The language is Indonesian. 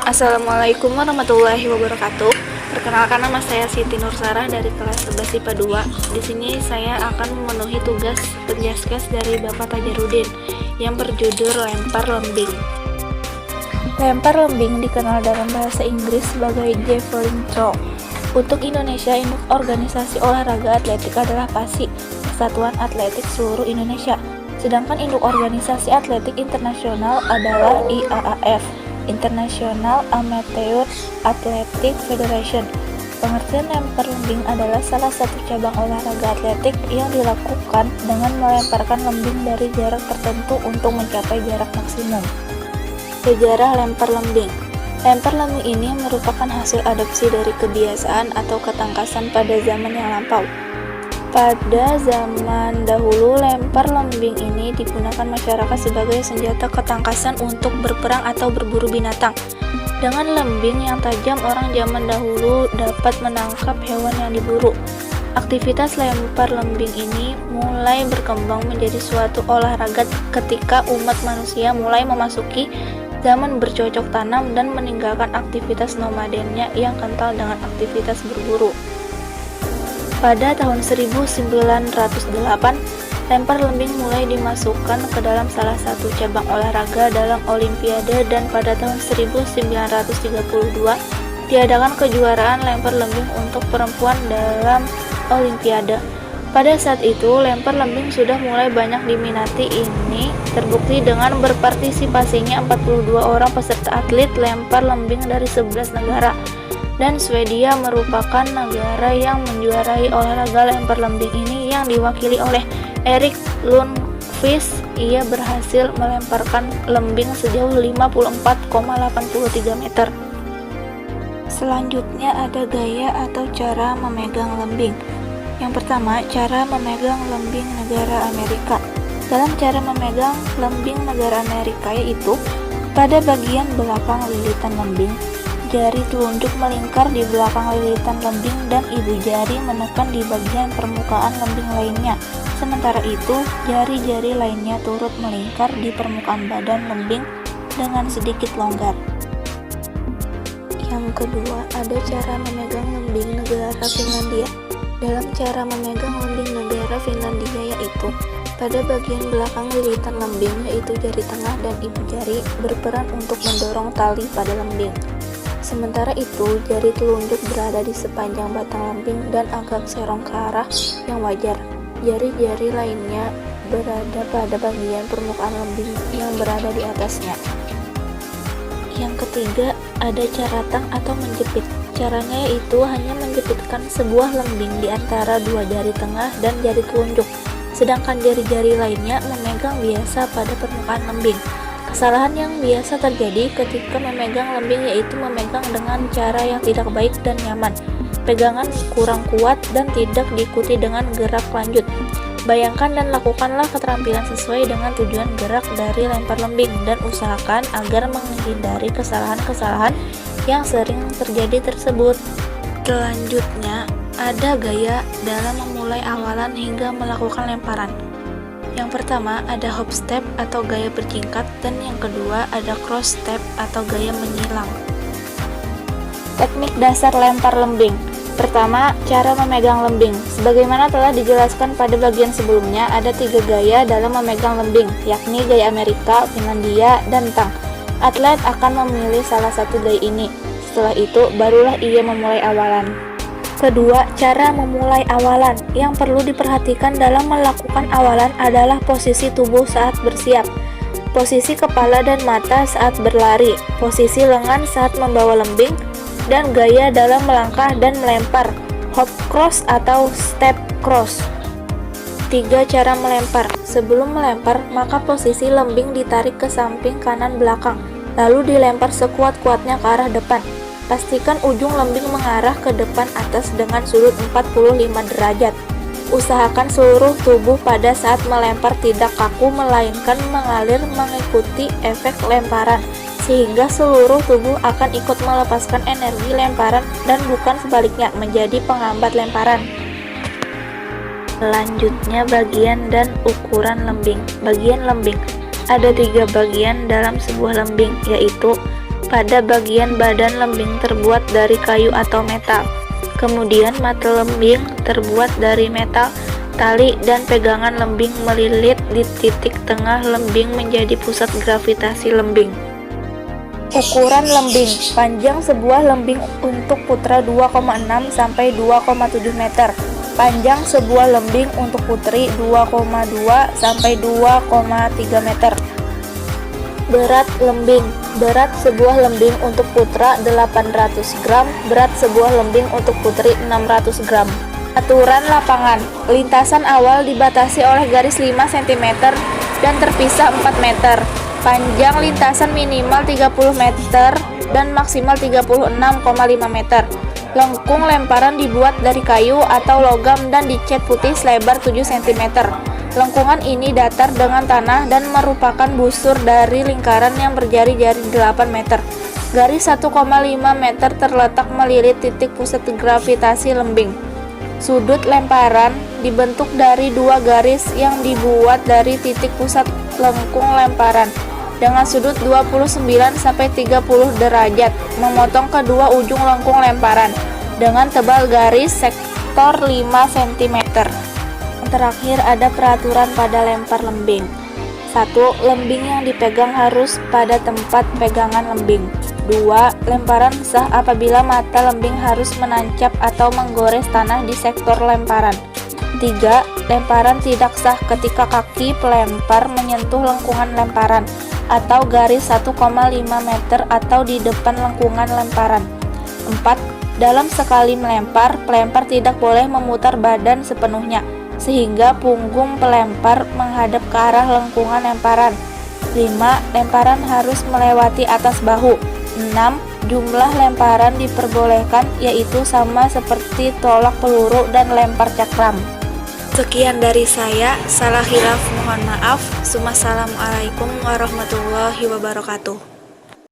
Assalamualaikum warahmatullahi wabarakatuh. Perkenalkan, nama saya Siti Nursarah dari kelas 11 IPA 2. Di sini saya akan memenuhi tugas penjaskes dari Bapak Tajarudin yang berjudul lempar lembing. Lempar lembing dikenal dalam bahasa Inggris sebagai javelin throw. Untuk Indonesia, induk organisasi olahraga atletik adalah PASI, Persatuan Atletik Seluruh Indonesia. Sedangkan induk organisasi atletik internasional adalah IAAF, International Amateur Athletic Federation. Pengertian lempar lembing adalah salah satu cabang olahraga atletik yang dilakukan dengan melemparkan lembing dari jarak tertentu untuk mencapai jarak maksimum. Sejarah lempar lembing. Lempar lembing ini merupakan hasil adopsi dari kebiasaan atau ketangkasan pada zaman yang lampau. Pada zaman dahulu, lempar lembing ini digunakan masyarakat sebagai senjata ketangkasan untuk berperang atau berburu binatang. Dengan lembing yang tajam, orang zaman dahulu dapat menangkap hewan yang diburu. Aktivitas lempar lembing ini mulai berkembang menjadi suatu olahraga ketika umat manusia mulai memasuki zaman bercocok tanam dan meninggalkan aktivitas nomadennya yang kental dengan aktivitas berburu. Pada tahun 1908, lempar lembing mulai dimasukkan ke dalam salah satu cabang olahraga dalam Olimpiade, dan pada tahun 1932 diadakan kejuaraan lempar lembing untuk perempuan dalam Olimpiade. Pada saat itu, lempar lembing sudah mulai banyak diminati. Ini terbukti dengan berpartisipasinya 42 orang peserta atlet lempar lembing dari 11 negara. Dan Swedia merupakan negara yang menjuarai olahraga lempar lembing ini yang diwakili oleh Erik Lundqvist. Ia berhasil melemparkan lembing sejauh 54,83 meter. Selanjutnya ada gaya atau cara memegang lembing. Yang pertama, cara memegang lembing negara Amerika. Dalam cara memegang lembing negara Amerika yaitu pada bagian belakang lilitan lembing, jari telunjuk melingkar di belakang lilitan lembing dan ibu jari menekan di bagian permukaan lembing lainnya. Sementara itu, jari-jari lainnya turut melingkar di permukaan badan lembing dengan sedikit longgar. Yang kedua, ada cara memegang lembing negara Finlandia. Dalam cara memegang lembing negara Finlandia yaitu pada bagian belakang lilitan lembing, yaitu jari tengah dan ibu jari berperan untuk mendorong tali pada lembing. Sementara itu, jari telunjuk berada di sepanjang batang lembing dan agak serong ke arah yang wajar. Jari-jari lainnya berada pada bagian permukaan lembing yang berada di atasnya. Yang ketiga, ada caratang atau menjepit. Caranya yaitu hanya menjepitkan sebuah lembing di antara dua jari tengah dan jari telunjuk, sedangkan jari-jari lainnya memegang biasa pada permukaan lembing. Kesalahan yang biasa terjadi ketika memegang lembing yaitu memegang dengan cara yang tidak baik dan nyaman. Pegangan kurang kuat dan tidak diikuti dengan gerak lanjut. Bayangkan dan lakukanlah keterampilan sesuai dengan tujuan gerak dari lempar lembing dan usahakan agar menghindari kesalahan-kesalahan yang sering terjadi tersebut. Selanjutnya, ada gaya dalam memulai awalan hingga melakukan lemparan. Yang pertama ada hop step atau gaya berjingkat, dan yang kedua ada cross step atau gaya menyilang. Teknik dasar lempar lembing. Pertama, cara memegang lembing. Sebagaimana telah dijelaskan pada bagian sebelumnya, ada 3 gaya dalam memegang lembing, yakni gaya Amerika, Finlandia, dan Tang. Atlet akan memilih salah satu gaya ini. Setelah itu, barulah ia memulai awalan. Kedua, cara memulai awalan. Yang perlu diperhatikan dalam melakukan awalan adalah posisi tubuh saat bersiap, posisi kepala dan mata saat berlari, posisi lengan saat membawa lembing, dan gaya dalam melangkah dan melempar, hop cross atau step cross. 3 cara melempar. Sebelum melempar, maka posisi lembing ditarik ke samping kanan belakang, lalu dilempar sekuat-kuatnya ke arah depan. Pastikan ujung lembing mengarah ke depan atas dengan sudut 45 derajat. Usahakan seluruh tubuh pada saat melempar tidak kaku, melainkan mengalir mengikuti efek lemparan, sehingga seluruh tubuh akan ikut melepaskan energi lemparan dan bukan sebaliknya menjadi penghambat lemparan. Selanjutnya, bagian dan ukuran lembing. Bagian lembing. Ada 3 bagian dalam sebuah lembing, yaitu pada bagian badan lembing terbuat dari kayu atau metal. Kemudian mata lembing terbuat dari metal, tali dan pegangan lembing melilit di titik tengah lembing menjadi pusat gravitasi lembing. Ukuran lembing. Panjang sebuah lembing untuk putra 2,6 sampai 2,7 meter. Panjang sebuah lembing untuk putri 2,2 sampai 2,3 meter. Berat lembing. Berat sebuah lembing untuk putra 800 gram, berat sebuah lembing untuk putri 600 gram. Aturan lapangan. Lintasan awal dibatasi oleh garis 5 cm dan terpisah 4 meter. Panjang lintasan minimal 30 meter dan maksimal 36,5 meter. Lengkung lemparan dibuat dari kayu atau logam dan dicat putih selebar 7 cm. Lengkungan ini datar dengan tanah dan merupakan busur dari lingkaran yang berjari-jari 8 meter. Garis 1,5 meter terletak melilit titik pusat gravitasi lembing. Sudut lemparan dibentuk dari dua garis yang dibuat dari titik pusat lengkung lemparan dengan sudut 29 sampai 30 derajat, memotong kedua ujung lengkung lemparan dengan tebal garis sektor 5 cm. Terakhir ada peraturan pada lempar lembing. 1. Lembing yang dipegang harus pada tempat pegangan lembing. 2. Lemparan sah apabila mata lembing harus menancap atau menggores tanah di sektor lemparan. 3. Lemparan tidak sah ketika kaki pelempar menyentuh lengkungan lemparan atau garis 1,5 meter atau di depan lengkungan lemparan. 4. Dalam sekali melempar, pelempar tidak boleh memutar badan sepenuhnya, sehingga punggung pelempar menghadap ke arah lengkungan lemparan. 5. Lemparan harus melewati atas bahu. 6. Jumlah lemparan diperbolehkan yaitu sama seperti tolak peluru dan lempar cakram. Sekian dari saya, salah hilaf mohon maaf. Assalamualaikum warahmatullahi wabarakatuh.